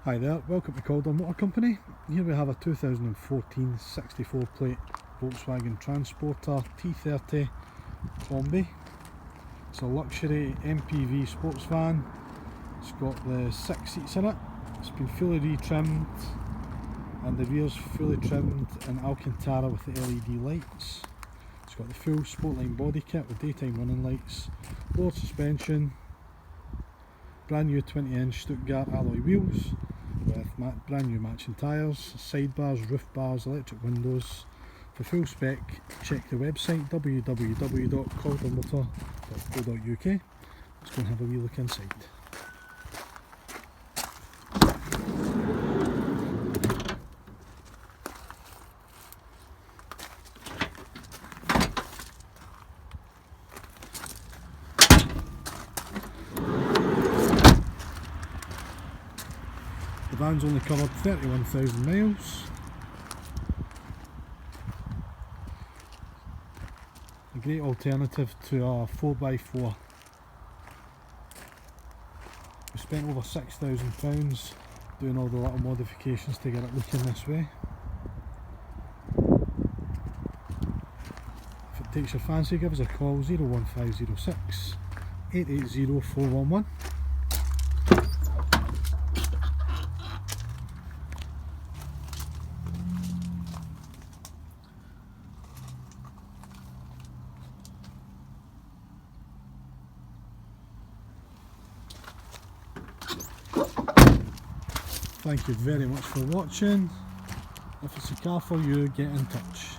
Hi there, welcome to Calder Motor Company. Here we have a 2014 64 plate Volkswagen Transporter T30 Kombi. It's a luxury MPV sports van. It's got the 6 seats in it. It's been fully retrimmed and the rear's fully trimmed in alcantara with the LED lights. It's got the full Sportline body kit with daytime running lights, lower suspension, brand new 20-inch Stuttgart alloy wheels with brand new matching tyres, sidebars, roof bars, electric windows. For full spec, check the website www.caldermotor.co.uk. Let's go and have a wee look inside. The van's only covered 31,000 miles. A great alternative to a 4x4. We spent over £6,000 doing all the little modifications to get it looking this way. If it takes your fancy, give us a call 01506 880 411. Thank you very much for watching. If it's a car for you, get in touch.